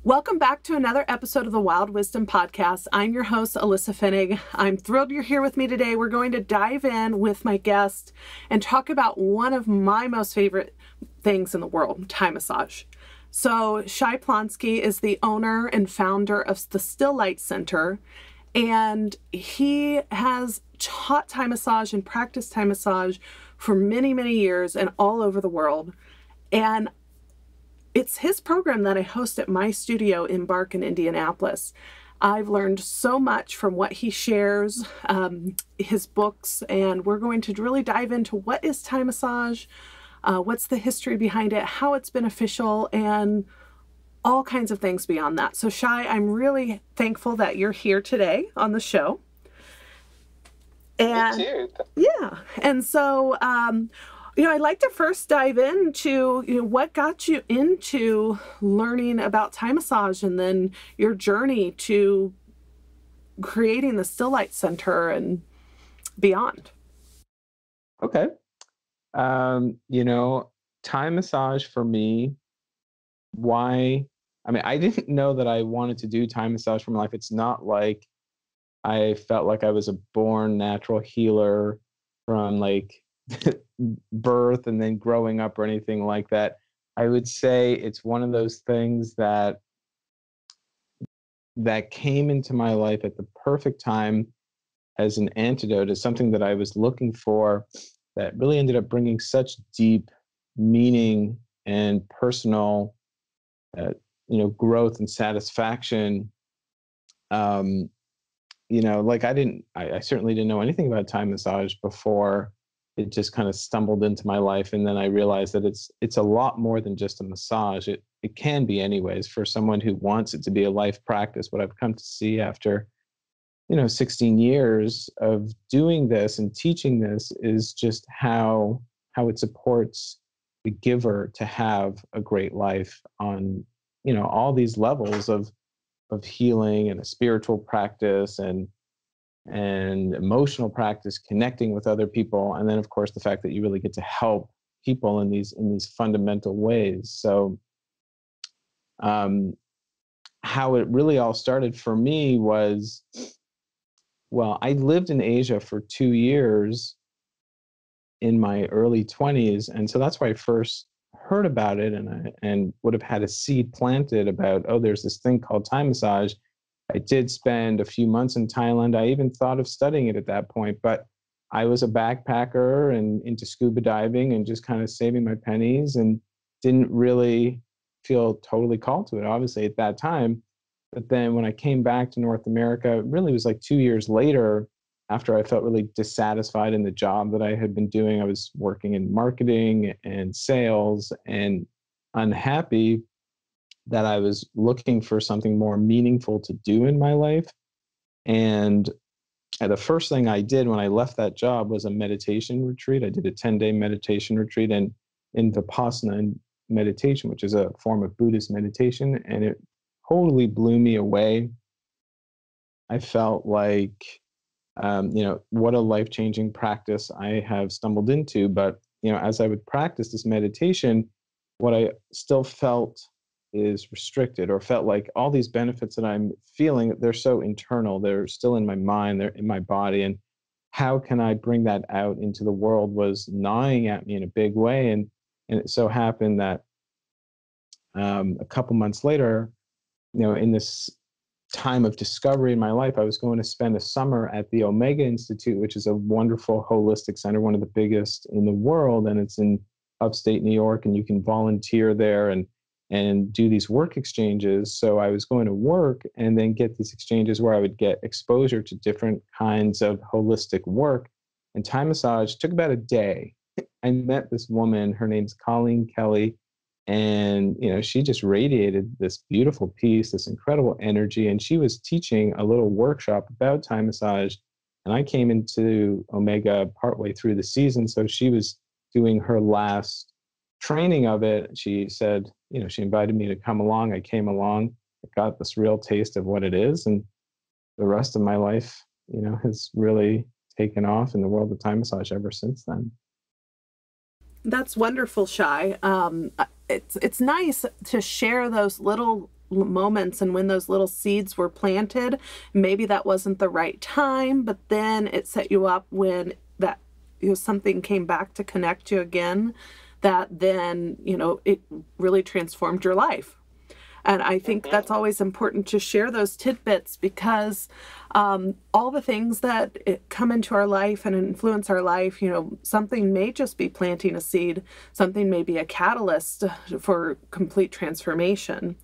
Welcome back to another episode of the Wild Wisdom Podcast. I'm your host, Alyssa Finnig. I'm thrilled you're here with me today. We're going to dive in with my guest and talk about one of my most favorite things in the world, Thai massage. So Shai Plonski is the owner and founder of the Still Light Center, and he has taught Thai massage and practiced Thai massage for many, many years and all over the world. And it's his program that I host at my studio in Bark in Indianapolis. I've learned so much from what he shares, his books, and we're going to really dive into what is Thai massage, what's the history behind it, how it's beneficial, and all kinds of things beyond that. So Shai, I'm really thankful that you're here today on the show. And, me too. Yeah. And so, I'd like to first dive into, what got you into learning about Thai massage and then your journey to creating the Still Light Center and beyond. Okay. Thai massage for me, I didn't know that I wanted to do Thai massage for my life. It's not like I felt like I was a born natural healer from birth and then growing up or anything like that. I would say it's one of those things that came into my life at the perfect time as an antidote, as something that I was looking for, that really ended up bringing such deep meaning and personal growth and satisfaction. I certainly didn't know anything about Thai massage before it just kind of stumbled into my life. And then I realized that it's a lot more than just a massage. It can be anyways, for someone who wants it to be a life practice. What I've come to see after, 16 years of doing this and teaching this is just how it supports the giver to have a great life on, all these levels of healing and a spiritual practice and emotional practice, connecting with other people, and then of course the fact that you really get to help people in these fundamental ways. So how it really all started for me was, I lived in Asia for 2 years in my early 20s, and so that's why I first heard about it, and would have had a seed planted about, there's this thing called Thai massage. I did spend a few months in Thailand. I even thought of studying it at that point, but I was a backpacker and into scuba diving and just kind of saving my pennies and didn't really feel totally called to it, obviously, at that time. But then when I came back to North America, it really was like 2 years later, after I felt really dissatisfied in the job that I had been doing. I was working in marketing and sales and unhappy, that I was looking for something more meaningful to do in my life. And the first thing I did when I left that job was a meditation retreat. I did a 10-day meditation retreat in Vipassana meditation, which is a form of Buddhist meditation, and it totally blew me away. I felt like, what a life-changing practice I have stumbled into. But, as I would practice this meditation, what I still felt is restricted, or felt like all these benefits that I'm feeling, they're so internal, they're still in my mind, they're in my body, and how can I bring that out into the world was gnawing at me in a big way. And it so happened that a couple months later, in this time of discovery in my life, I was going to spend a summer at the Omega Institute, which is a wonderful holistic center, one of the biggest in the world, and it's in upstate New York, and you can volunteer there and do these work exchanges. So I was going to work and then get these exchanges where I would get exposure to different kinds of holistic work. And Thai massage took about a day. I met this woman, her name's Colleen Kelly, and she just radiated this beautiful peace, this incredible energy. And she was teaching a little workshop about Thai massage. And I came into Omega partway through the season, so she was doing her last training of it. She said, she invited me to come along. I came along. I got this real taste of what it is, and the rest of my life, has really taken off in the world of Thai massage ever since then. That's wonderful, Shai. It's nice to share those little moments and when those little seeds were planted. Maybe that wasn't the right time, but then it set you up when that, something came back to connect you again, that then, it really transformed your life. And I think that's always important to share those tidbits, because all the things that come into our life and influence our life, something may just be planting a seed, something may be a catalyst for complete transformation.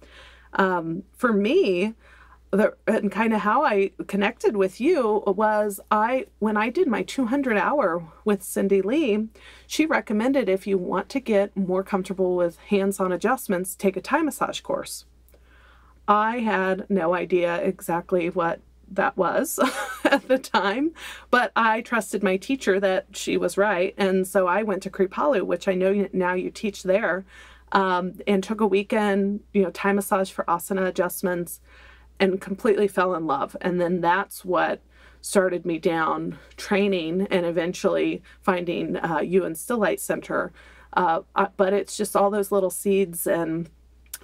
For me, and kind of how I connected with you was when I did my 200 hour with Cindy Lee, she recommended, if you want to get more comfortable with hands-on adjustments, take a Thai massage course. I had no idea exactly what that was at the time, but I trusted my teacher that she was right. And so I went to Kripalu, which I know now you teach there, and took a weekend, Thai massage for asana adjustments, and completely fell in love. And then that's what started me down training and eventually finding you in Still Light Center. But it's just all those little seeds and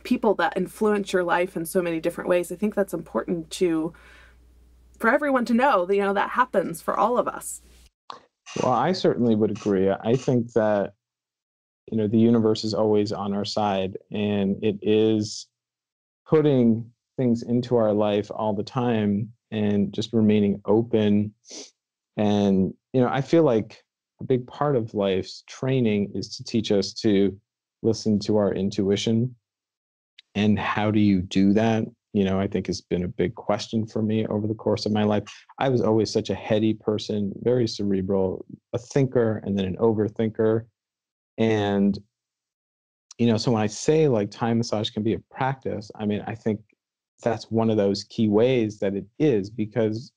people that influence your life in so many different ways. I think that's important for everyone to know that, that happens for all of us. Well, I certainly would agree. I think that, the universe is always on our side, and it is putting things into our life all the time and just remaining open. And, I feel like a big part of life's training is to teach us to listen to our intuition. And how do you do that? I think has been a big question for me over the course of my life. I was always such a heady person, very cerebral, a thinker, and then an overthinker. And, so when I say like Thai massage can be a practice, I think that's one of those key ways that it is, because,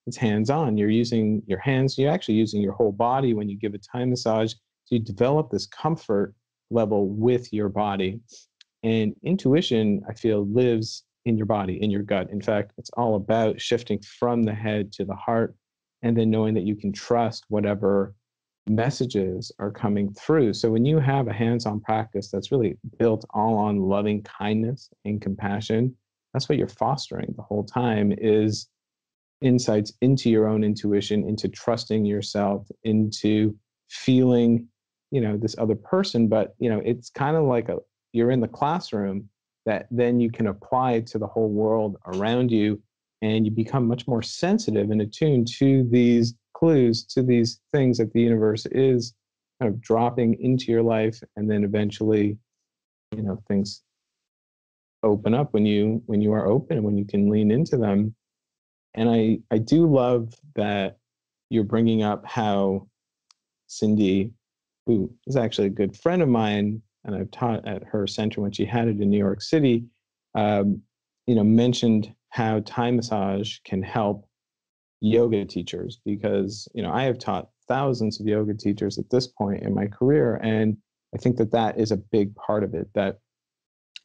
it's hands-on. You're using your hands, you're actually using your whole body when you give a Thai massage. So you develop this comfort level with your body. And intuition, I feel, lives in your body, in your gut. In fact, it's all about shifting from the head to the heart, and then knowing that you can trust whatever messages are coming through. So when you have a hands-on practice that's really built all on loving kindness and compassion, that's what you're fostering the whole time, is insights into your own intuition, into trusting yourself, into feeling, this other person. But, it's kind of like you're in the classroom that then you can apply to the whole world around you, and you become much more sensitive and attuned to these clues, to these things that the universe is kind of dropping into your life. And then eventually, things open up when you are open, when you can lean into them. And I do love that you're bringing up how Cindy, who is actually a good friend of mine, and I've taught at her center when she had it in New York City, mentioned how Thai massage can help yoga teachers, because, I have taught thousands of yoga teachers at this point in my career. And I think that that is a big part of it, that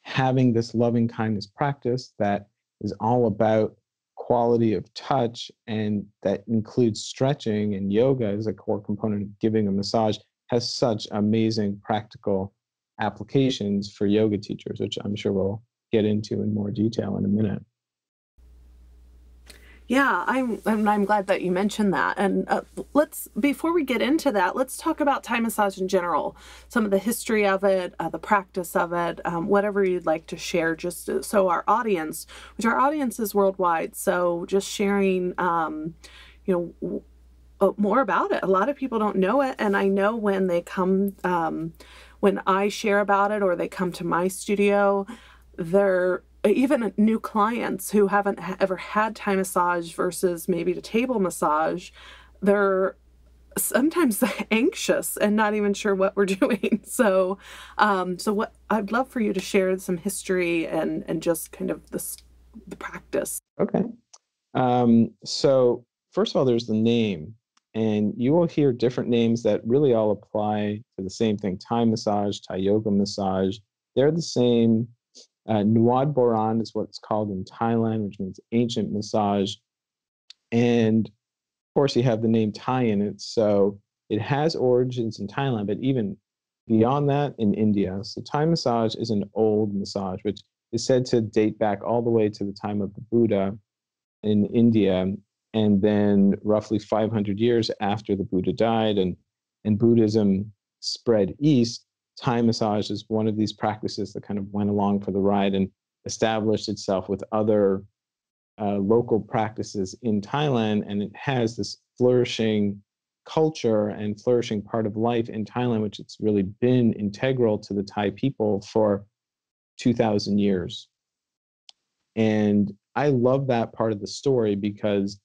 having this loving kindness practice that is all about quality of touch, and that includes stretching, and yoga as a core component of giving a massage, has such amazing practical applications for yoga teachers, which I'm sure we'll get into in more detail in a minute. Yeah, I'm glad that you mentioned that. And before we get into that, let's talk about Thai massage in general, some of the history of it, the practice of it, whatever you'd like to share, just so our audience, which our audience is worldwide, so just sharing, more about it. A lot of people don't know it, and I know when they come, when I share about it, or they come to my studio, they're even new clients who haven't ever had Thai massage versus maybe the table massage, they're sometimes anxious and not even sure what we're doing. So what I'd love for you to share some history and just kind of the practice. Okay. So first of all, there's the name, and you will hear different names that really all apply to the same thing. Thai massage, Thai yoga massage, they're the same. Nuad Boran is what it's called in Thailand, which means ancient massage. And of course, you have the name Thai in it. So it has origins in Thailand, but even beyond that, in India. So Thai massage is an old massage, which is said to date back all the way to the time of the Buddha in India, and then roughly 500 years after the Buddha died and Buddhism spread east, Thai massage is one of these practices that kind of went along for the ride and established itself with other local practices in Thailand, and it has this flourishing culture and flourishing part of life in Thailand, which it's really been integral to the Thai people for 2,000 years. And I love that part of the story because,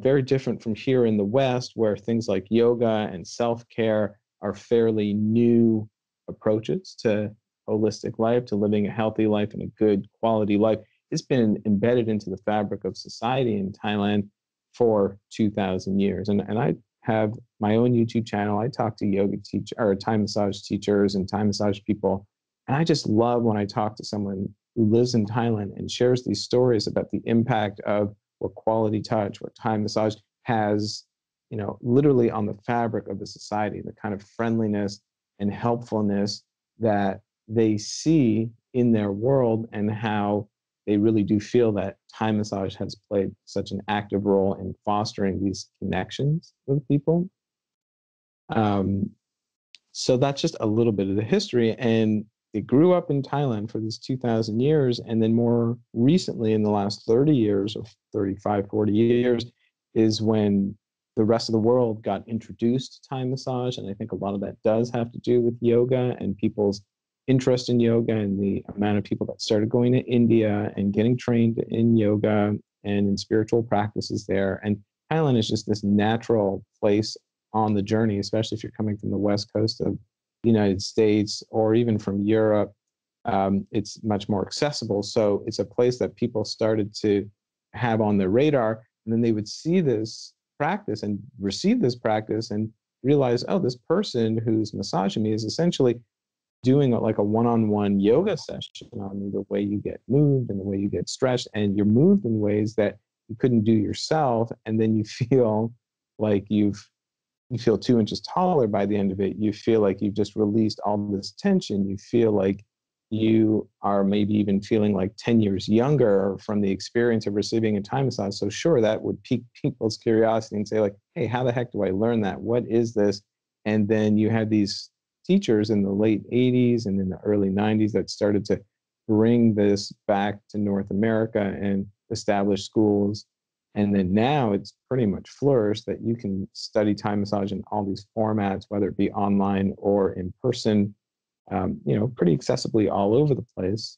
very different from here in the West, where things like yoga and self-care are fairly new approaches to holistic life, to living a healthy life and a good quality life. It's been embedded into the fabric of society in Thailand for 2,000 years. And I have my own YouTube channel. I talk to yoga teach or Thai massage teachers and Thai massage people. And I just love when I talk to someone who lives in Thailand and shares these stories about the impact of what quality touch, what Thai massage has, literally on the fabric of the society, the kind of friendliness and helpfulness that they see in their world, and how they really do feel that Thai massage has played such an active role in fostering these connections with people. So that's just a little bit of the history. And it grew up in Thailand for these 2,000 years. And then more recently, in the last 30 years or 35, 40 years, is when the rest of the world got introduced to Thai massage. And I think a lot of that does have to do with yoga and people's interest in yoga, and the amount of people that started going to India and getting trained in yoga and in spiritual practices there. And Thailand is just this natural place on the journey, especially if you're coming from the West Coast of the United States or even from Europe. It's much more accessible. So it's a place that people started to have on their radar. And then they would see this practice and receive this practice and realize, oh, this person who's massaging me is essentially doing like a one-on-one yoga session on you, the way you get moved and the way you get stretched, and you're moved in ways that you couldn't do yourself. And then you feel like you feel 2 inches taller by the end of it. You feel like you've just released all this tension. You feel like you are maybe even feeling like 10 years younger from the experience of receiving a Thai massage. So sure, that would pique people's curiosity and say like, hey, how the heck do I learn that? What is this? And then you had these teachers in the late 80s and in the early 90s that started to bring this back to North America and establish schools. And then now it's pretty much flourished that you can study Thai massage in all these formats, whether it be online or in person, pretty accessibly all over the place.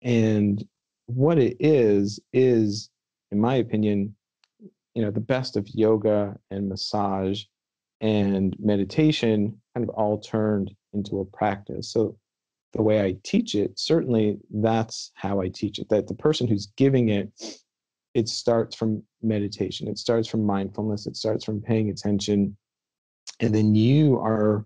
And what it is, in my opinion, the best of yoga and massage and meditation kind of all turned into a practice. So the way I teach it, certainly that's how I teach it, that the person who's giving it, it starts from meditation. It starts from mindfulness. It starts from paying attention. And then you are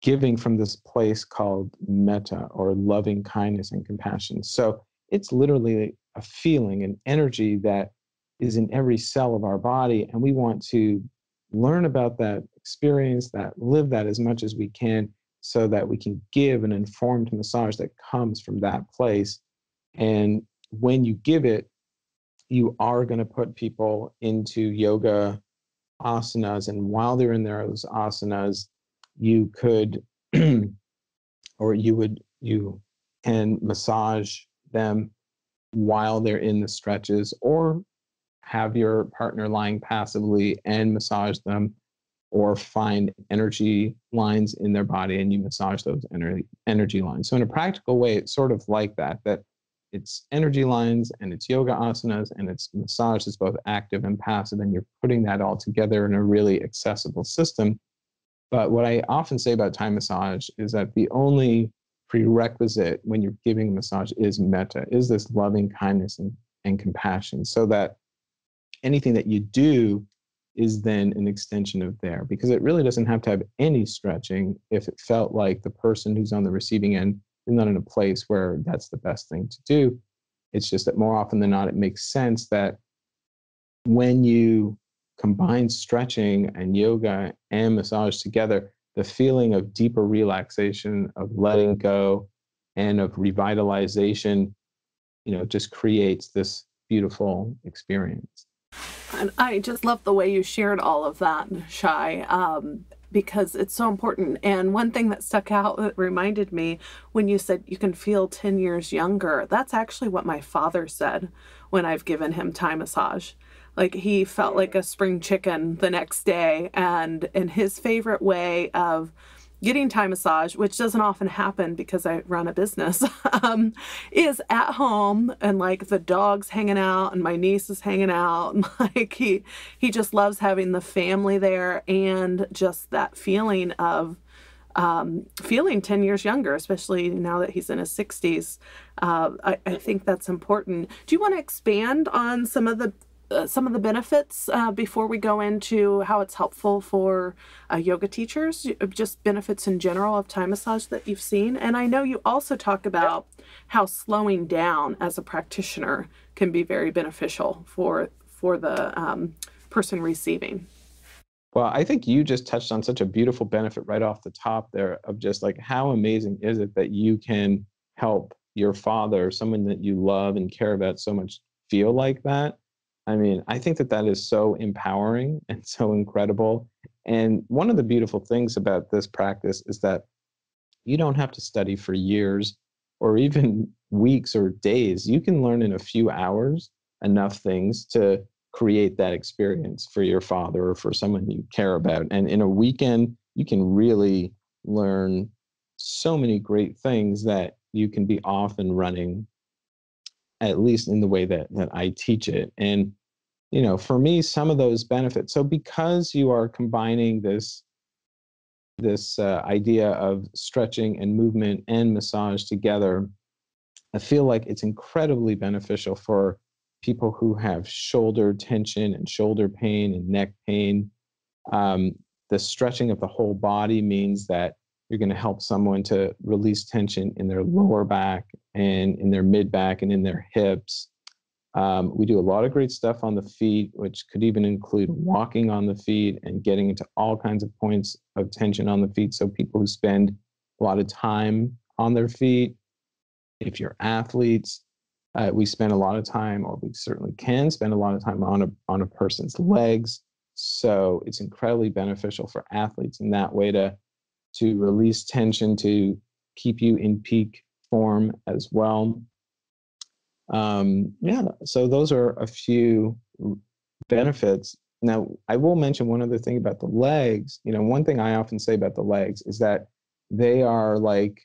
giving from this place called metta, or loving kindness and compassion. So it's literally a feeling, an energy that is in every cell of our body. And we want to learn about that experience, that live that as much as we can, so that we can give an informed massage that comes from that place. And when you give it, you are going to put people into yoga asanas. And while they're in those asanas, you could, or you can massage them while they're in the stretches, or have your partner lying passively and massage them, or find energy lines in their body and you massage those energy lines. So in a practical way, it's sort of like that it's energy lines and it's yoga asanas and it's massage is both active and passive, and you're putting that all together in a really accessible system. But what I often say about Thai massage is that the only prerequisite when you're giving a massage is metta, is this loving kindness and compassion, so that anything that you do is then an extension of there, because it really doesn't have to have any stretching if it felt like the person who's on the receiving end is not in a place where that's the best thing to do. It's just that more often than not, it makes sense that when you combine stretching and yoga and massage together, the feeling of deeper relaxation, of letting go, and of revitalization, just creates this beautiful experience. And I just love the way you shared all of that, Shai, because it's so important. And one thing that stuck out that reminded me when you said you can feel 10 years younger, that's actually what my father said when I've given him Thai massage. Like, he felt like a spring chicken the next day. And in his favorite way of getting Thai massage, which doesn't often happen because I run a business, is at home, and like the dog's hanging out and my niece is hanging out. And like he just loves having the family there, and just that feeling of feeling 10 years younger, especially now that he's in his 60s. I think that's important. Do you want to expand on some of the benefits before we go into how it's helpful for yoga teachers, just benefits in general of Thai massage that you've seen? And I know you also talk about how slowing down as a practitioner can be very beneficial for the person receiving. Well, I think you just touched on such a beautiful benefit right off the top there of just like, how amazing is it that you can help your father, someone that you love and care about so much, feel like that? I mean, I think that that is so empowering and so incredible. And one of the beautiful things about this practice is that you don't have to study for years or even weeks or days. You can learn in a few hours enough things to create that experience for your father or for someone you care about. And in a weekend, you can really learn so many great things that you can be off and running, at least in the way that I teach it. And, for me, some of those benefits. So because you are combining this idea of stretching and movement and massage together, I feel like it's incredibly beneficial for people who have shoulder tension and shoulder pain and neck pain. The stretching of the whole body means that you're going to help someone to release tension in their lower back and in their mid back and in their hips. We do a lot of great stuff on the feet, which could even include walking on the feet and getting into all kinds of points of tension on the feet. So people who spend a lot of time on their feet, if you're athletes, we spend a lot of time, or we certainly can spend a lot of time on a person's legs. So it's incredibly beneficial for athletes in that way to release tension, to keep you in peak form as well. So those are a few benefits. Now, I will mention one other thing about the legs. One thing I often say about the legs is that they are like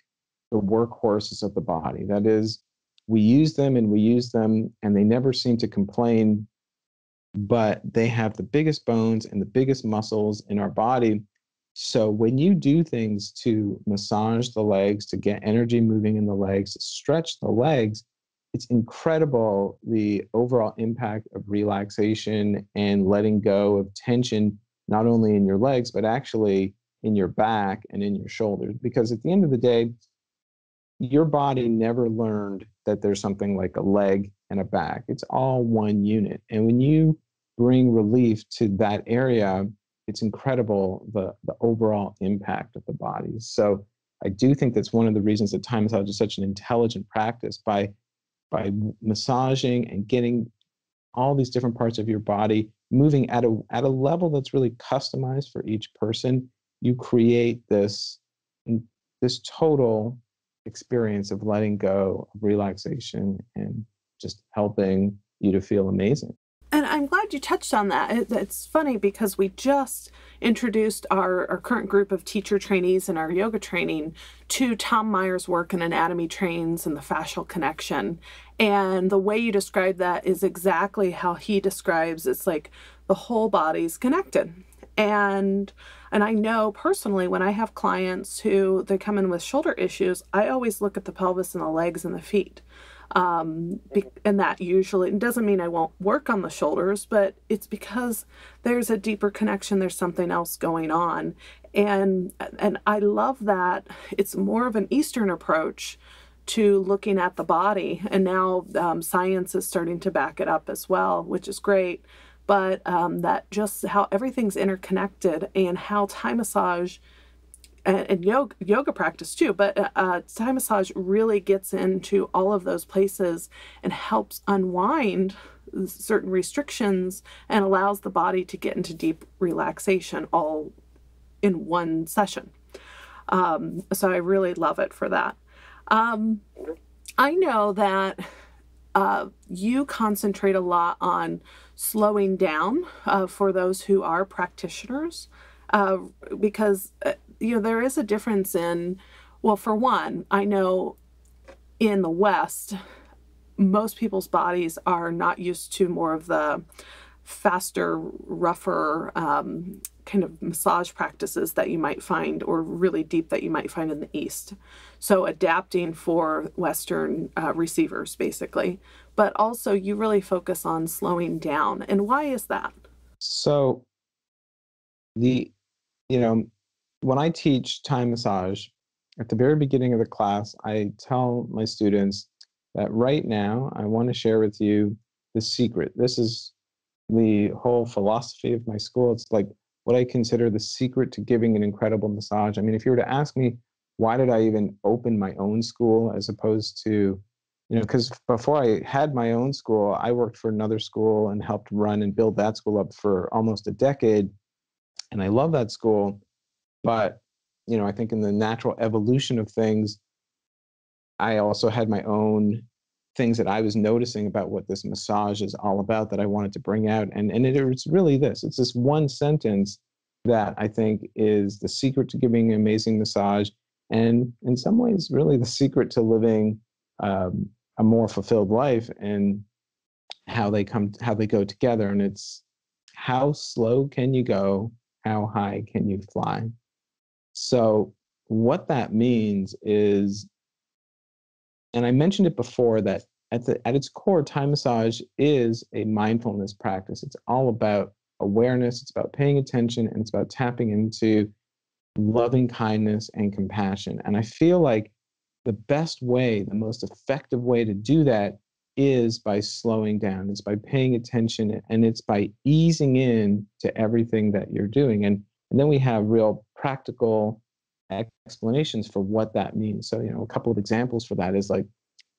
the workhorses of the body. That is, we use them and they never seem to complain, but they have the biggest bones and the biggest muscles in our body. So when you do things to massage the legs, to get energy moving in the legs, to stretch the legs, it's incredible the overall impact of relaxation and letting go of tension, not only in your legs, but actually in your back and in your shoulders. Because at the end of the day, your body never learned that there's something like a leg and a back. It's all one unit. And when you bring relief to that area, it's incredible the overall impact of the body. So I do think that's one of the reasons that Thai massage is such an intelligent practice. By massaging and getting all these different parts of your body moving at a level that's really customized for each person, you create this total experience of letting go, of relaxation, and just helping you to feel amazing. And I'm glad you touched on that. It's funny because we just introduced our current group of teacher trainees in our yoga training to Tom Meyer's work in anatomy trains and the fascial connection. And the way you describe that is exactly how he describes it's like the whole body's connected. And I know personally when I have clients who they come in with shoulder issues, I always look at the pelvis and the legs and the feet. And that usually, it doesn't mean I won't work on the shoulders, but it's because there's a deeper connection. There's something else going on. And I love that it's more of an Eastern approach to looking at the body. And now science is starting to back it up as well, which is great. But that just how everything's interconnected and how Thai massage and yoga practice too, but Thai massage really gets into all of those places and helps unwind certain restrictions and allows the body to get into deep relaxation all in one session. So I really love it for that. I know that you concentrate a lot on slowing down for those who are practitioners, because there is a difference in, well, for one, I know in the West, most people's bodies are not used to more of the faster, rougher kind of massage practices that you might find, or really deep that you might find in the East. So adapting for Western receivers, basically. But also you really focus on slowing down. And why is that? So when I teach Thai massage, at the very beginning of the class, I tell my students that right now I want to share with you the secret. This is the whole philosophy of my school. It's like what I consider the secret to giving an incredible massage. I mean, if you were to ask me, why did I even open my own school as opposed to, because before I had my own school, I worked for another school and helped run and build that school up for almost a decade. And I love that school. But, I think in the natural evolution of things, I also had my own things that I was noticing about what this massage is all about that I wanted to bring out. And it's really this. It's this one sentence that I think is the secret to giving an amazing massage, and in some ways, really the secret to living a more fulfilled life, and how they go together. And it's, how slow can you go? How high can you fly? So what that means is, and I mentioned it before, that at its core, Thai massage is a mindfulness practice. It's all about awareness, it's about paying attention, and it's about tapping into loving kindness and compassion. And I feel like the best way, the most effective way to do that is by slowing down. It's by paying attention, and it's by easing in to everything that you're doing. And then we have real practical explanations for what that means. So, a couple of examples for that is like,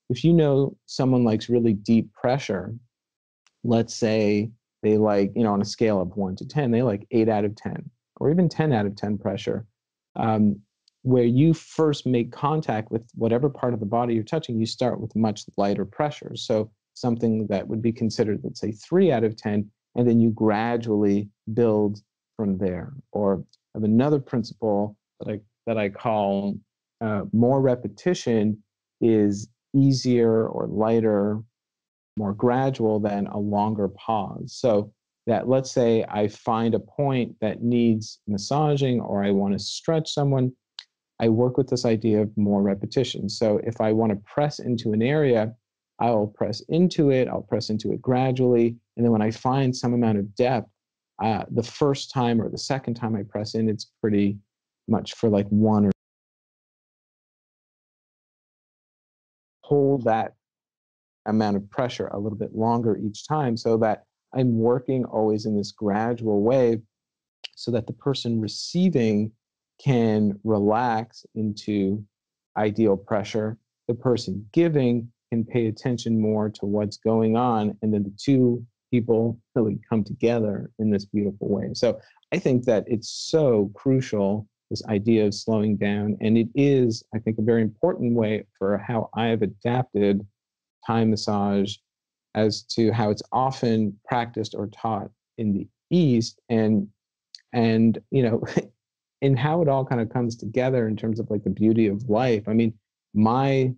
if someone likes really deep pressure, let's say they like, on a scale of 1 to 10, they like 8 out of 10, or even 10 out of 10 pressure, where you first make contact with whatever part of the body you're touching, you start with much lighter pressure. So something that would be considered, let's say, 3 out of 10, and then you gradually build from there. Or I have another principle that I call more repetition is easier or lighter, more gradual than a longer pause. So that, let's say I find a point that needs massaging, or I want to stretch someone, I work with this idea of more repetition. So if I want to press into an area, I'll press into it gradually. And then when I find some amount of depth, the first time or the second time I press in, it's pretty much for like one, or hold that amount of pressure a little bit longer each time, so that I'm working always in this gradual way, so that the person receiving can relax into ideal pressure. The person giving can pay attention more to what's going on, and then the two people really come together in this beautiful way. So I think that it's so crucial, this idea of slowing down, and it is, I think, a very important way for how I have adapted Thai massage as to how it's often practiced or taught in the East, and and how it all kind of comes together in terms of like the beauty of life. I mean, my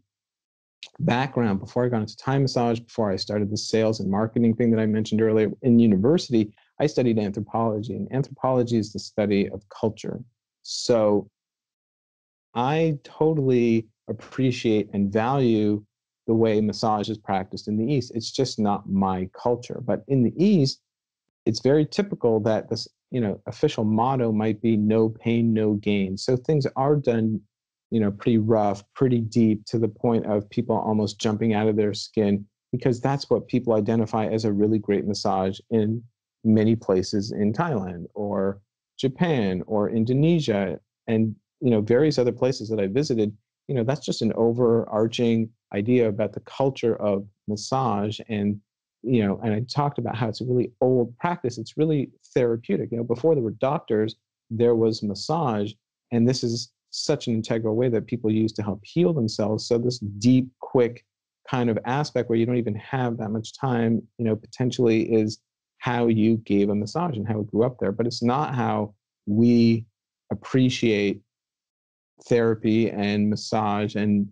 background before I got into Thai massage, before I started the sales and marketing thing that I mentioned earlier in university, I studied anthropology, and anthropology is the study of culture. So I totally appreciate and value the way massage is practiced in the East. It's just not my culture. But in the East, it's very typical that this, official motto might be no pain, no gain. So things are done, pretty rough, pretty deep, to the point of people almost jumping out of their skin, because that's what people identify as a really great massage in many places in Thailand or Japan or Indonesia. And various other places that I visited, that's just an overarching idea about the culture of massage. And I talked about how it's a really old practice. It's really therapeutic. Before there were doctors, there was massage, and this is such an integral way that people use to help heal themselves. So this deep, quick kind of aspect where you don't even have that much time, potentially is how you gave a massage and how it grew up there. But it's not how we appreciate therapy and massage and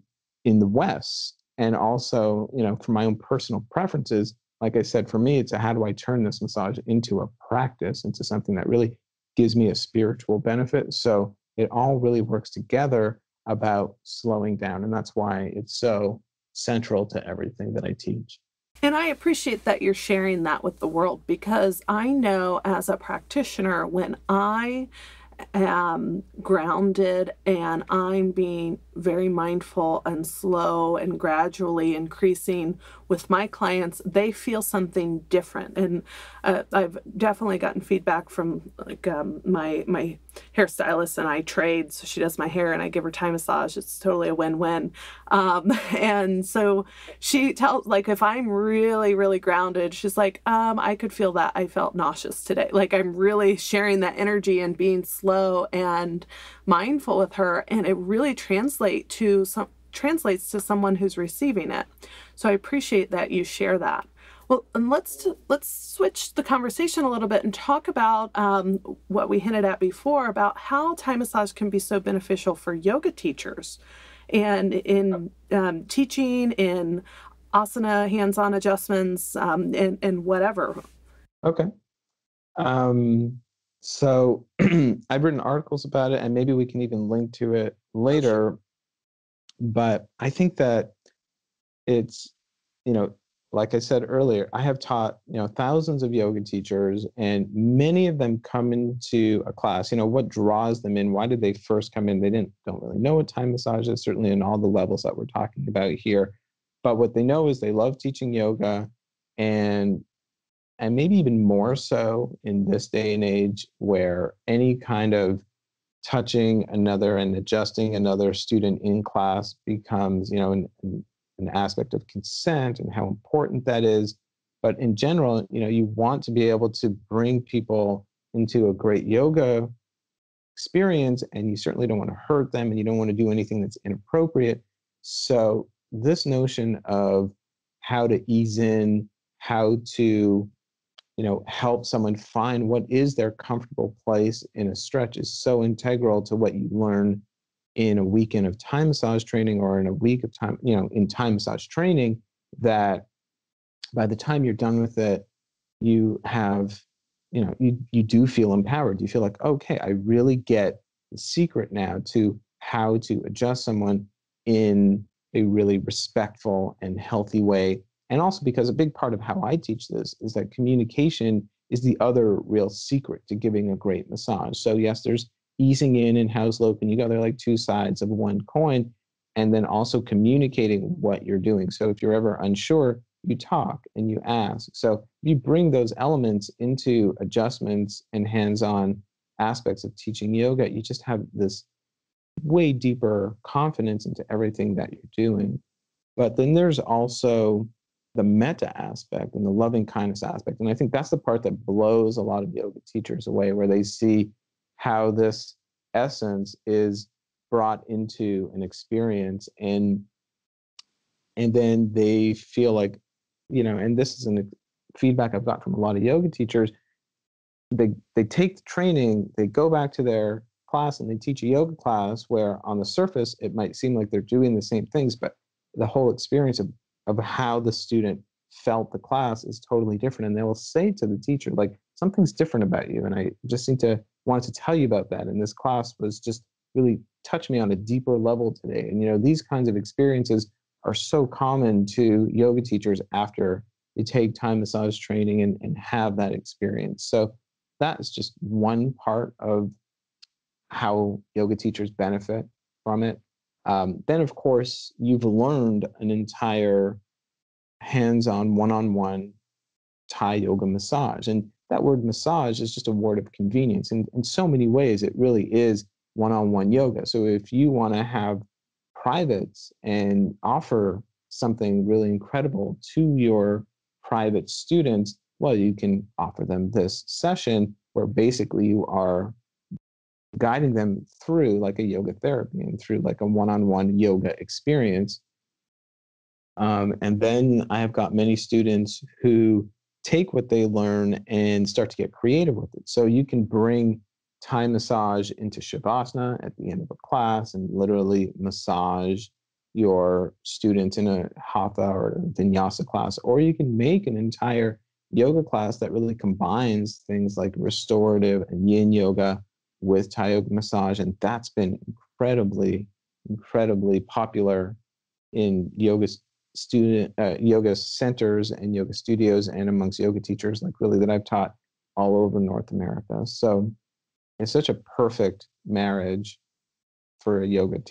in the West. And also, for my own personal preferences, like I said, for me, it's how do I turn this massage into a practice, into something that really gives me a spiritual benefit. So it all really works together about slowing down. And that's why it's so central to everything that I teach. And I appreciate that you're sharing that with the world, because I know as a practitioner, when I am grounded and I'm being very mindful and slow and gradually increasing with my clients, they feel something different. And I've definitely gotten feedback from my hairstylist, and I trade. So she does my hair and I give her Thai massage. It's totally a win-win. And so she tells, if I'm really, really grounded, she's like, I could feel that. I felt nauseous today. I'm really sharing that energy and being slow and mindful with her, and it really translates to someone who's receiving it. So I appreciate that you share that. Well, and let's switch the conversation a little bit and talk about what we hinted at before about how Thai massage can be so beneficial for yoga teachers and in teaching, in asana, hands-on adjustments, and whatever. Okay. So I've written articles about it, and maybe we can even link to it later. But I think that it's, like I said earlier, I have taught, thousands of yoga teachers, and many of them come into a class. What draws them in? Why did they first come in? They don't really know what Thai massage is, certainly in all the levels that we're talking about here. But what they know is they love teaching yoga, and maybe even more so in this day and age, where any kind of touching another and adjusting another student in class becomes, an aspect of consent and how important that is. But in general, you want to be able to bring people into a great yoga experience, and you certainly don't want to hurt them, and you don't want to do anything that's inappropriate. So this notion of how to ease in, how to help someone find what is their comfortable place in a stretch is so integral to what you learn in a weekend of Thai massage training, or in a week of time, in Thai massage training, that by the time you're done with it, you have, you do feel empowered. You feel like, okay, I really get the secret now to how to adjust someone in a really respectful and healthy way. And also because a big part of how I teach this is that communication is the other real secret to giving a great massage. So yes, there's easing in and how slow can you go. They're like two sides of one coin. And then also communicating what you're doing. So if you're ever unsure, you talk and you ask. So you bring those elements into adjustments and hands-on aspects of teaching yoga, you just have this way deeper confidence into everything that you're doing. But then there's also the metta aspect and the loving kindness aspect. And I think that's the part that blows a lot of yoga teachers away, where they see how this essence is brought into an experience, and then they feel like, and this is feedback I've got from a lot of yoga teachers, they take the training, they go back to their class and they teach a yoga class where on the surface it might seem like they're doing the same things, but the whole experience of how the student felt the class is totally different. And they will say to the teacher, like, something's different about you, and I just wanted to tell you about that. And this class was just really touched me on a deeper level today. And these kinds of experiences are so common to yoga teachers after they take Thai massage training and have that experience. So that is just one part of how yoga teachers benefit from it. Then, of course, you've learned an entire hands-on, one-on-one Thai yoga massage. And that word massage is just a word of convenience. And in so many ways, it really is one-on-one yoga. So if you want to have privates and offer something really incredible to your private students, well, you can offer them this session where basically you are guiding them through like a yoga therapy and through like a one-on-one yoga experience. And then I have got many students who take what they learn and start to get creative with it. So you can bring Thai massage into Shavasana at the end of a class and literally massage your students in a Hatha or Vinyasa class, or you can make an entire yoga class that really combines things like restorative and yin yoga with Thai yoga massage. And that's been incredibly popular in yoga centers and yoga studios and amongst yoga teachers, like really that I've taught all over North America. So it's such a perfect marriage for a yoga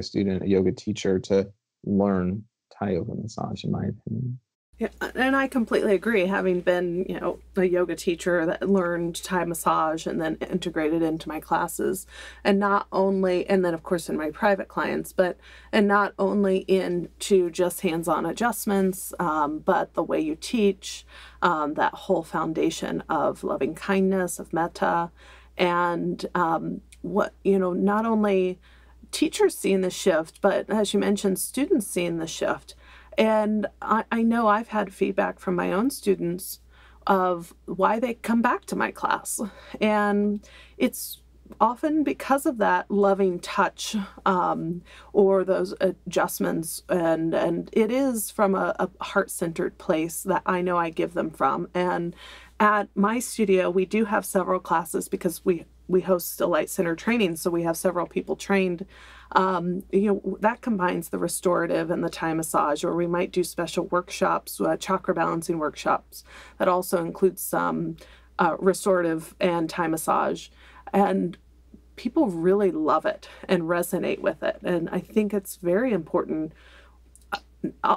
student, a yoga teacher to learn Thai yoga massage, in my opinion. Yeah, and I completely agree. Having been, a yoga teacher that learned Thai massage and then integrated into my classes, and then of course in my private clients, and not only into just hands-on adjustments, but the way you teach, that whole foundation of loving kindness, of metta, and not only teachers seeing the shift, but as you mentioned, students seeing the shift. And I know I've had feedback from my own students of why they come back to my class. And it's often because of that loving touch, or those adjustments. And it is from a heart-centered place that I know I give them from. And at my studio, we do have several classes because we host a light center training, so we have several people trained. That combines the restorative and the Thai massage, or we might do special workshops, chakra balancing workshops that also include some restorative and Thai massage. And people really love it and resonate with it. And I think it's very important.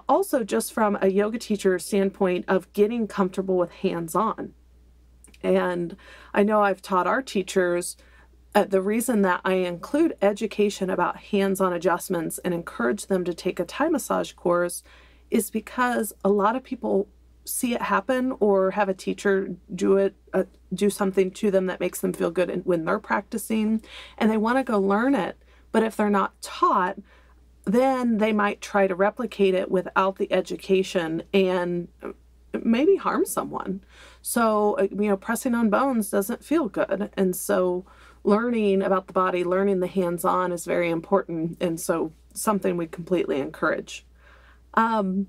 Also, just from a yoga teacher standpoint of getting comfortable with hands-on. And I know I've taught our teachers, the reason that I include education about hands-on adjustments and encourage them to take a Thai massage course is because a lot of people see it happen or have a teacher do something to them that makes them feel good when they're practicing, and they want to go learn it. But if they're not taught, then they might try to replicate it without the education and maybe harm someone. So, pressing on bones doesn't feel good. And so learning about the body, learning the hands-on is very important. And so something we completely encourage. And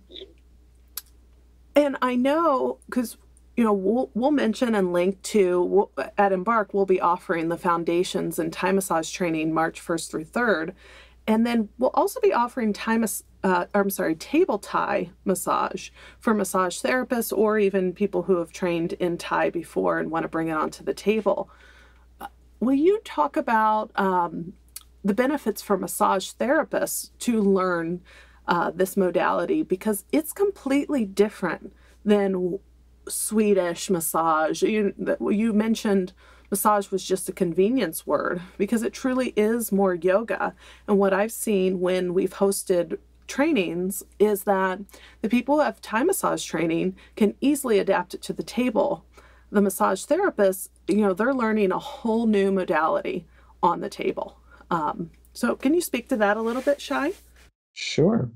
I know, because, we'll mention and link to, at Embark, we'll be offering the foundations and Thai massage training March 1st through 3rd. And then we'll also be offering table Thai massage for massage therapists or even people who have trained in Thai before and want to bring it onto the table. Will you talk about the benefits for massage therapists to learn this modality? Because it's completely different than Swedish massage. You mentioned massage was just a convenience word, because it truly is more yoga. And what I've seen when we've hosted trainings is that the people who have Thai massage training can easily adapt it to the table. The massage therapists, they're learning a whole new modality on the table. So can you speak to that a little bit, Shai? Sure.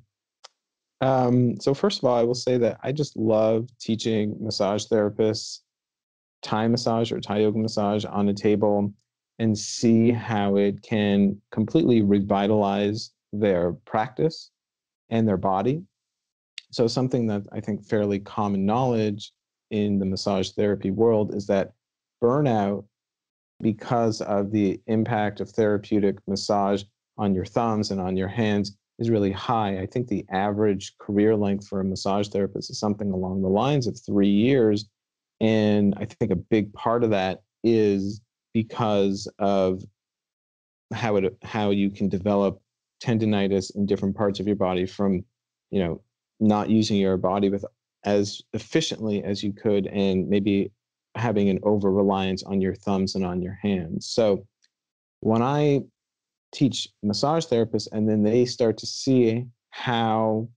So first of all, I will say that I just love teaching massage therapists Thai massage or Thai yoga massage on a table and see how it can completely revitalize their practice and their body. So something that I think fairly common knowledge in the massage therapy world is that burnout, because of the impact of therapeutic massage on your thumbs and on your hands, is really high. I think the average career length for a massage therapist is something along the lines of 3 years. And I think a big part of that is because of how you can develop tendinitis in different parts of your body from, not using your body with as efficiently as you could, and maybe having an over reliance on your thumbs and on your hands. So when I teach massage therapists and then they start to see how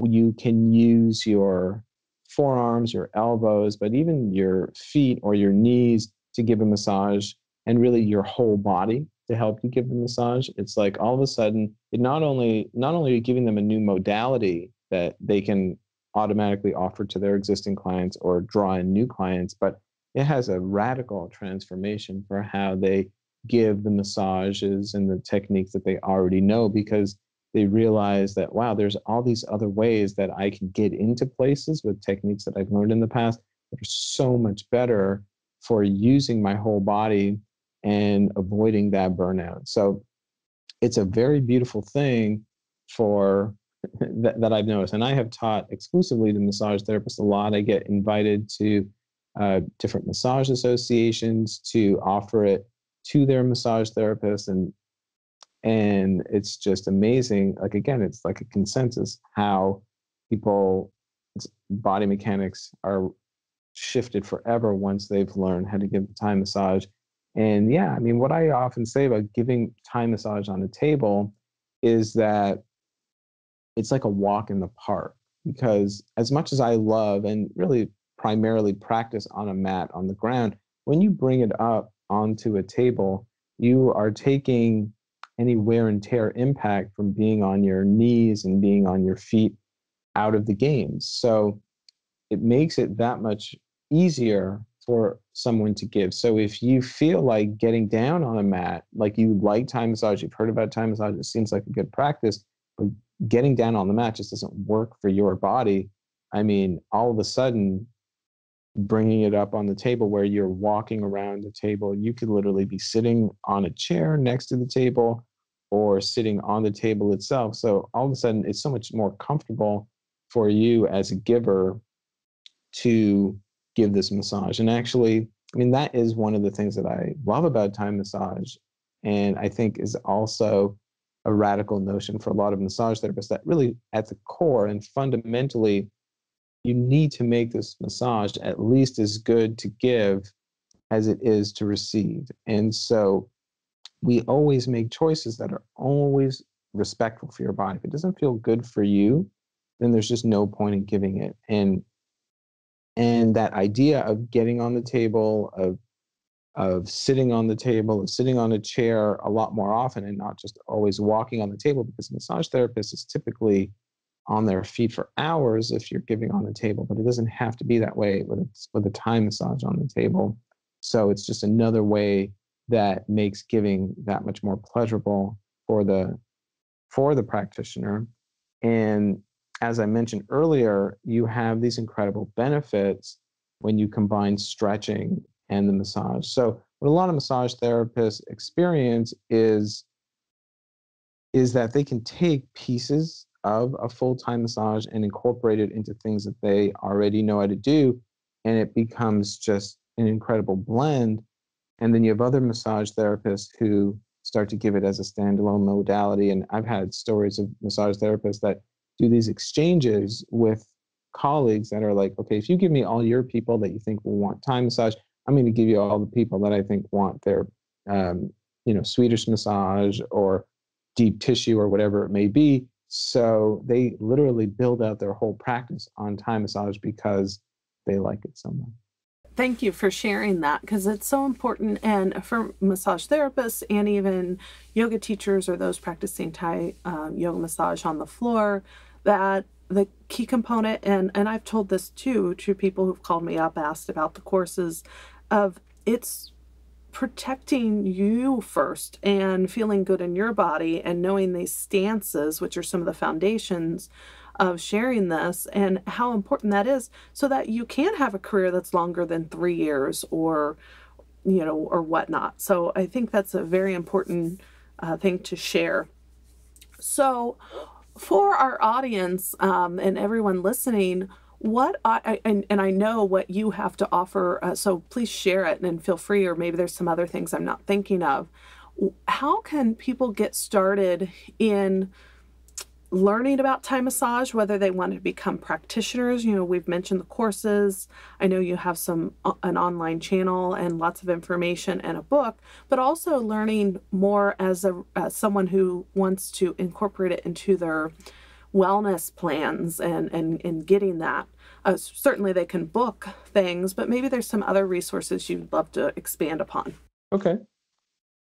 you can use your forearms, your elbows, but even your feet or your knees to give a massage, and really your whole body to help you give the massage. It's like all of a sudden, it not only are you giving them a new modality that they can automatically offer to their existing clients or draw in new clients, but it has a radical transformation for how they give the massages and the techniques that they already know, because they realize that, wow, there's all these other ways that I can get into places with techniques that I've learned in the past that are so much better for using my whole body and avoiding that burnout. So it's a very beautiful thing for that I've noticed. And I have taught exclusively to massage therapists a lot. I get invited to different massage associations to offer it to their massage therapists, and it's just amazing. Like, again, it's like a consensus how people body mechanics are shifted forever once they've learned how to give the Thai massage. And yeah, I mean, what I often say about giving Thai massage on a table is that it's like a walk in the park, because as much as I love and really primarily practice on a mat on the ground, when you bring it up onto a table, you are taking any wear and tear impact from being on your knees and being on your feet out of the games. So it makes it that much easier for someone to give. So if you feel like getting down on a mat, like you like Thai massage, you've heard about Thai massage, it seems like a good practice, but getting down on the mat just doesn't work for your body. I mean, all of a sudden, bringing it up on the table where you're walking around the table, you could literally be sitting on a chair next to the table or sitting on the table itself. So all of a sudden, it's so much more comfortable for you as a giver to give this massage. And actually, I mean, that is one of the things that I love about Thai massage, and I think is also a radical notion for a lot of massage therapists, that really at the core and fundamentally, you need to make this massage at least as good to give as it is to receive. And so we always make choices that are always respectful for your body. If it doesn't feel good for you, then there's just no point in giving it. And that idea of getting on the table, of sitting on the table, of sitting on a chair a lot more often, and not just always walking on the table, because a massage therapist is typically on their feet for hours if you're giving on the table, but it doesn't have to be that way with a Thai massage on the table. So it's just another way that makes giving that much more pleasurable for the practitioner. And as I mentioned earlier, you have these incredible benefits when you combine stretching and the massage. So what a lot of massage therapists experience is that they can take pieces of a full-time massage and incorporate it into things that they already know how to do, and it becomes just an incredible blend. And then you have other massage therapists who start to give it as a standalone modality. And I've had stories of massage therapists that do these exchanges with colleagues that are like, okay, if you give me all your people that you think will want Thai massage, I'm going to give you all the people that I think want their, Swedish massage or deep tissue or whatever it may be. So they literally build out their whole practice on Thai massage because they like it so much. Thank you for sharing that, because it's so important. And for massage therapists and even yoga teachers or those practicing Thai yoga massage on the floor, that the key component, and I've told this too to people who've called me up, asked about the courses, of it's protecting you first and feeling good in your body and knowing these stances, which are some of the foundations of sharing this, and how important that is so that you can have a career that's longer than 3 years or whatnot. So I think that's a very important thing to share. So for our audience and everyone listening, and I know what you have to offer, so please share it and feel free, or maybe there's some other things I'm not thinking of. How can people get started in learning about Thai massage, whether they want to become practitioners. You know, we've mentioned the courses. I know you have an online channel and lots of information and a book, but also learning more as someone who wants to incorporate it into their wellness plans and getting that. Certainly they can book things, but maybe there's some other resources you'd love to expand upon. Okay.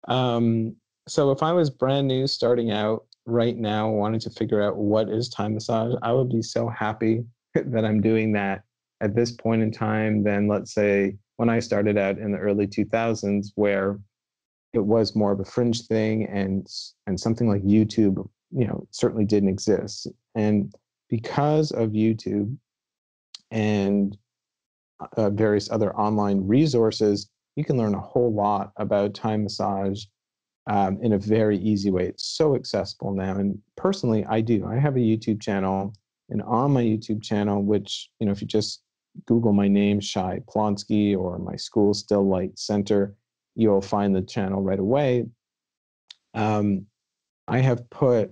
So if I was brand new starting out right now, wanting to figure out what is Thai massage, I would be so happy that I'm doing that at this point in time than, let's say, when I started out in the early 2000s, where it was more of a fringe thing, and something like YouTube, certainly didn't exist. And because of YouTube and various other online resources, you can learn a whole lot about Thai massage in a very easy way. It's so accessible now. And personally, I have a YouTube channel, and on my YouTube channel, which, if you just Google my name, Shai Plonski, or my school, Still Light Center, you'll find the channel right away. I have put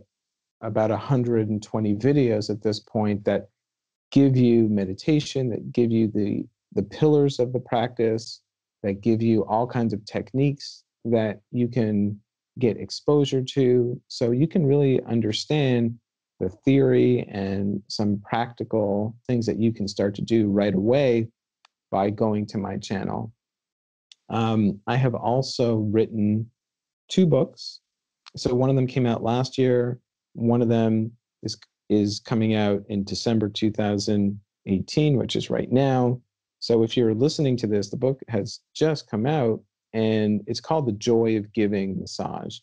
about 120 videos at this point that give you meditation, that give you the pillars of the practice, that give you all kinds of techniques that you can get exposure to, so you can really understand the theory and some practical things that you can start to do right away by going to my channel. I have also written 2 books. So one of them came out last year. One of them is coming out in December 2018, which is right now. So if you're listening to this, the book has just come out, and it's called The Joy of Giving Massage.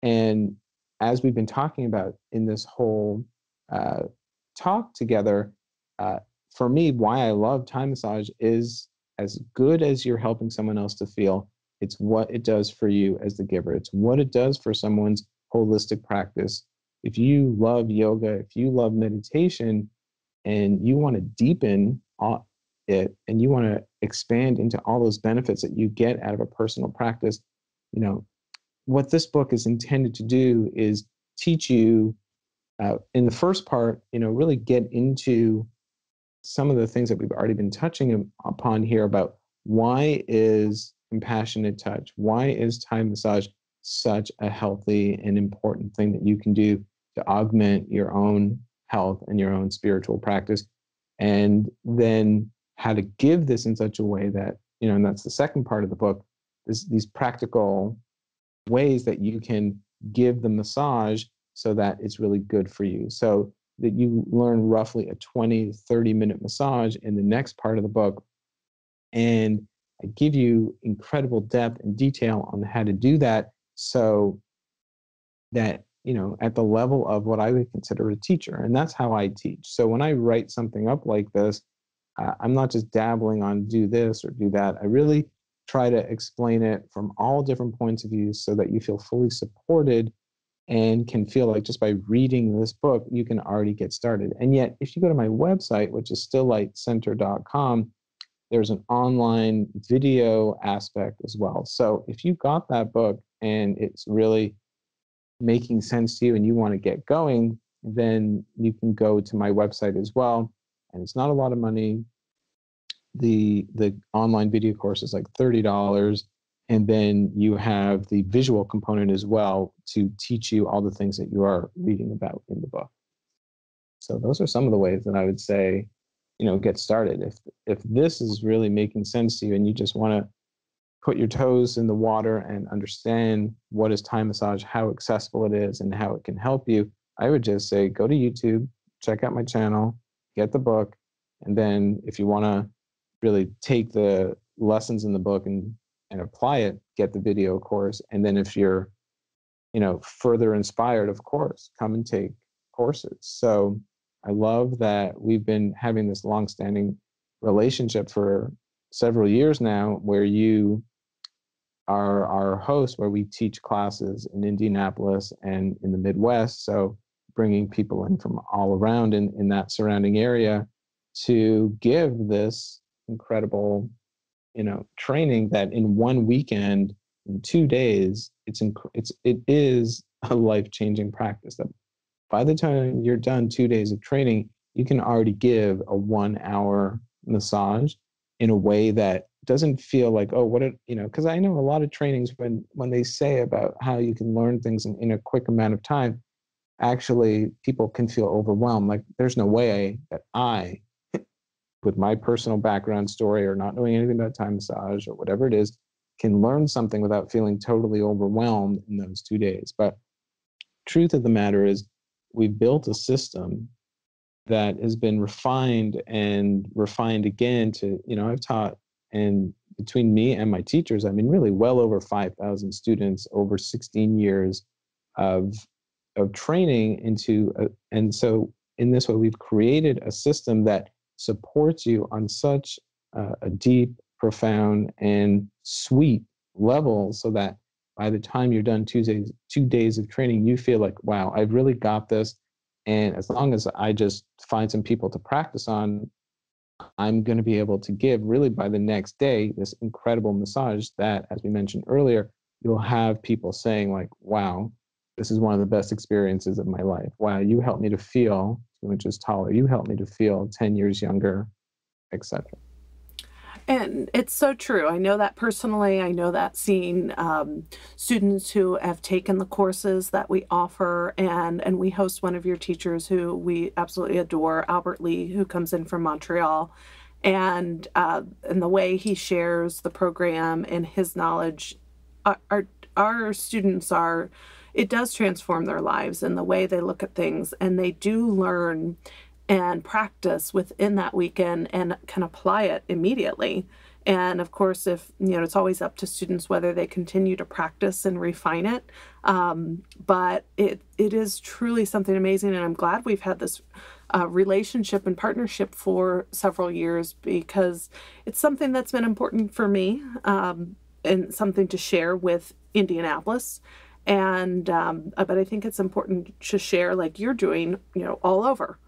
And as we've been talking about in this whole talk together, for me, why I love Thai massage is, as good as you're helping someone else to feel, it's what it does for you as the giver. It's what it does for someone's holistic practice. If you love yoga, if you love meditation, and you want to deepen it, and you want to expand into all those benefits that you get out of a personal practice, what this book is intended to do is teach you, in the first part, really get into some of the things that we've already been touching upon here about why is compassionate touch, why is Thai massage such a healthy and important thing that you can do to augment your own health and your own spiritual practice, and then how to give this in such a way that, and that's the second part of the book, is these practical ways that you can give the massage so that it's really good for you. So that you learn roughly a 20, 30-minute massage in the next part of the book. And I give you incredible depth and detail on how to do that, so that, at the level of what I would consider a teacher. And that's how I teach. So when I write something up like this, I'm not just dabbling on do this or do that. I really try to explain it from all different points of view so that you feel fully supported and can feel like just by reading this book, you can already get started. And yet, if you go to my website, which is stilllightcenter.com, there's an online video aspect as well. So if you got that book and it's really making sense to you and you want to get going, then you can go to my website as well. And it's not a lot of money. The online video course is like $30. And then you have the visual component as well to teach you all the things that you are reading about in the book. So those are some of the ways that I would say, get started. If this is really making sense to you and you just want to put your toes in the water and understand what is Thai massage, how accessible it is, and how it can help you, I would just say go to YouTube, check out my channel, get the book, and then if you want to really take the lessons in the book and apply it, get the video course. And then if you're, further inspired, of course, come and take courses. So I love that we've been having this longstanding relationship for several years now, where you are our host, where we teach classes in Indianapolis and in the Midwest. So bringing people in from all around in that surrounding area to give this incredible, training that in one weekend, in 2 days, it is a life-changing practice that by the time you're done 2 days of training, you can already give a 1 hour massage in a way that doesn't feel like, oh, because I know a lot of trainings when they say about how you can learn things in a quick amount of time, actually people can feel overwhelmed. Like there's no way that I, with my personal background story or not knowing anything about Thai massage or whatever it is, can learn something without feeling totally overwhelmed in those 2 days. But truth of the matter is, we've built a system that has been refined and refined again to, I've taught, and between me and my teachers, I mean, really well over 5,000 students over 16 years of training and so in this way, we've created a system that supports you on such a deep, profound, and sweet level, so that by the time you're done 2 days of training, you feel like, wow, I've really got this. And as long as I just find some people to practice on, I'm going to be able to give really by the next day this incredible massage that, as we mentioned earlier, you'll have people saying like, wow, this is one of the best experiences of my life. Wow, you helped me to feel 2 inches taller. You helped me to feel 10 years younger, etc. And it's so true. I know that personally. I know that seeing students who have taken the courses that we offer, and we host one of your teachers who we absolutely adore, Albert Lee, who comes in from Montreal, and the way he shares the program and his knowledge, our students are. It does transform their lives and the way they look at things, and they do learn and practice within that weekend and can apply it immediately. And of course, if it's always up to students whether they continue to practice and refine it. But it is truly something amazing, and I'm glad we've had this relationship and partnership for several years, because it's something that's been important for me, and something to share with Indianapolis. And but I think it's important to share, like you're doing, all over.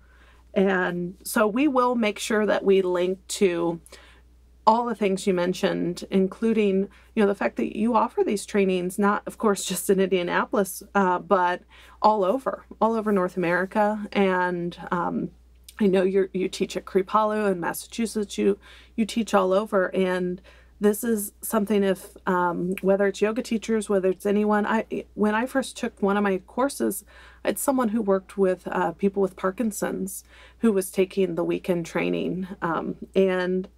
And so we will make sure that we link to all the things you mentioned, including, the fact that you offer these trainings, not, of course, just in Indianapolis, but all over North America. And I know you teach at Kripalu in Massachusetts. You teach all over, and this is something, if whether it's yoga teachers, whether it's anyone. When I first took one of my courses, I had someone who worked with people with Parkinson's who was taking the weekend training, and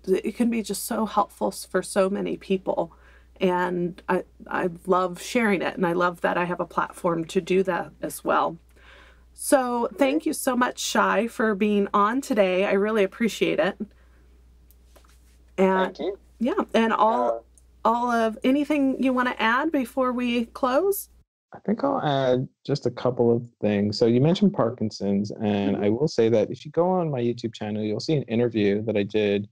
it can be just so helpful for so many people. And I love sharing it, and I love that I have a platform to do that as well. So thank you so much, Shai, for being on today. I really appreciate it. And Thank you. yeah, and all of anything you want to add before we close? I think I'll add just a couple of things. So you mentioned Parkinson's, and I will say that if you go on my YouTube channel, you'll see an interview that I did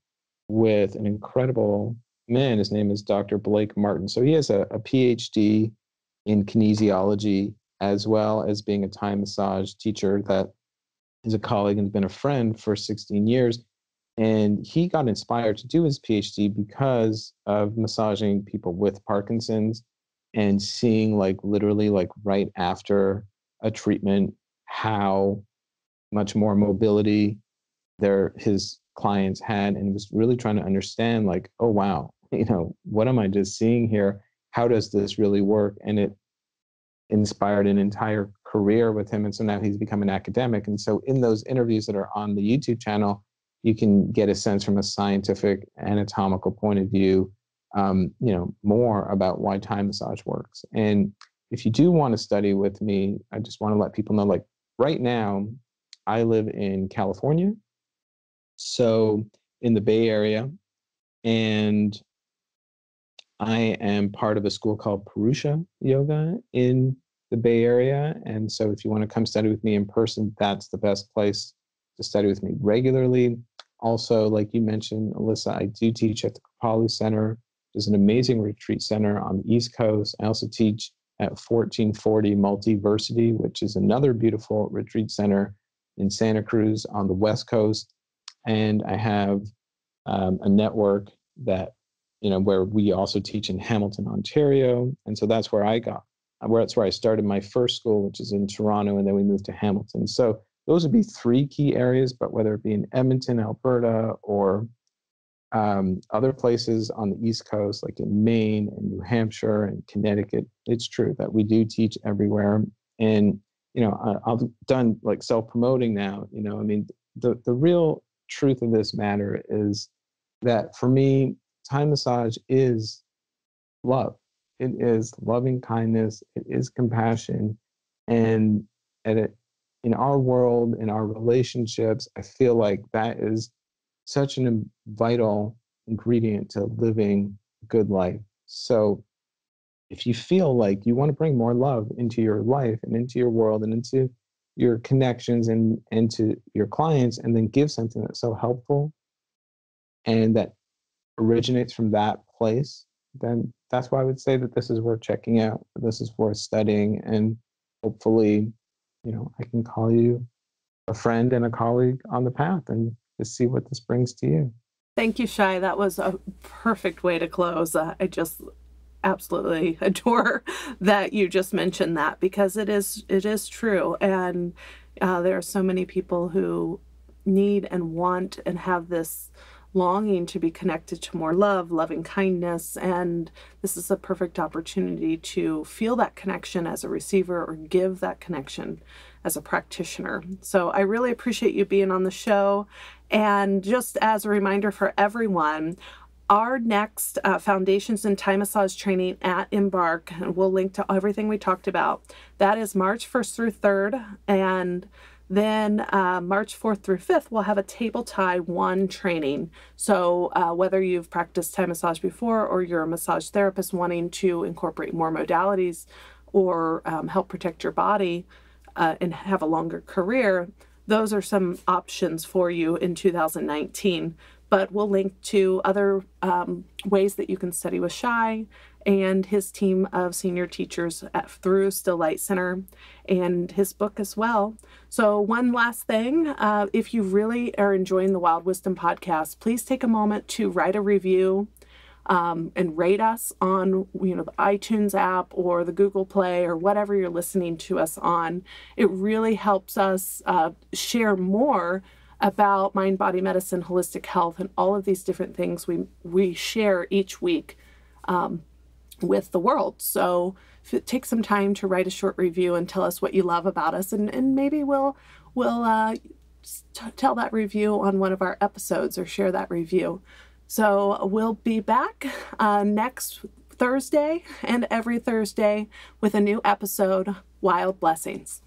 with an incredible man. His name is Dr. Blake Martin. So he has a PhD in kinesiology, as well as being a Thai massage teacher that is a colleague and has been a friend for 16 years. And he got inspired to do his PhD because of massaging people with Parkinson's and seeing, like, literally, like, right after a treatment, how much more mobility his clients had, and was really trying to understand, like, oh wow, what am I just seeing here? How does this really work? And it inspired an entire career with him. And so now he's become an academic. And so in those interviews that are on the YouTube channel, you can get a sense from a scientific, anatomical point of view, more about why Thai massage works. And if you do want to study with me, I just want to let people know, like, right now, I live in California, so in the Bay Area, and I am part of a school called Purusha Yoga in the Bay Area. And so if you want to come study with me in person, that's the best place to study with me regularly. Also, like you mentioned, Alyssa, I do teach at the Kripalu Center. There's an amazing retreat center on the East Coast. I also teach at 1440 Multiversity, which is another beautiful retreat center in Santa Cruz on the West Coast. And I have a network that, where we also teach in Hamilton, Ontario. And so that's where I got That's where I started my first school, which is in Toronto, and then we moved to Hamilton. So those would be three key areas, but whether it be in Edmonton, Alberta, or other places on the East Coast, like in Maine and New Hampshire and Connecticut, it's true that we do teach everywhere. And, I've done like self-promoting now, I mean, the real truth of this matter is that for me, Thai massage is love. It is loving kindness. It is compassion. And in our world, in our relationships, I feel like that is such an vital ingredient to living a good life. So if you feel like you want to bring more love into your life and into your world and into your connections and into your clients, and then give something that's so helpful and that originates from that place, then that's why I would say that this is worth checking out. This is worth studying, and hopefully, I can call you a friend and a colleague on the path and just see what this brings to you. Thank you, Shai. That was a perfect way to close. I just absolutely adore that you just mentioned that, because it is true. And there are so many people who need and want and have this longing to be connected to more love, loving kindness, and this is a perfect opportunity to feel that connection as a receiver or give that connection as a practitioner. So I really appreciate you being on the show. And just as a reminder for everyone, our next Foundations in Thai Massage training at Embark, and we'll link to everything we talked about, that is March 1st through 3rd. And then March 4th through 5th, we'll have a Table Thai 1 training. So whether you've practiced Thai massage before or you're a massage therapist wanting to incorporate more modalities or help protect your body and have a longer career, those are some options for you in 2019. But we'll link to other ways that you can study with Shai and his team of senior teachers through Still Light Center, and his book as well. So one last thing, if you really are enjoying the Wild Wisdom podcast, please take a moment to write a review and rate us on the iTunes app or the Google Play or whatever you're listening to us on. It really helps us share more about mind, body, medicine, holistic health, and all of these different things we share each week with the world. So if it takes some time to write a short review and tell us what you love about us, and maybe we'll tell that review on one of our episodes or share that review. So we'll be back next Thursday and every Thursday with a new episode. Wild blessings.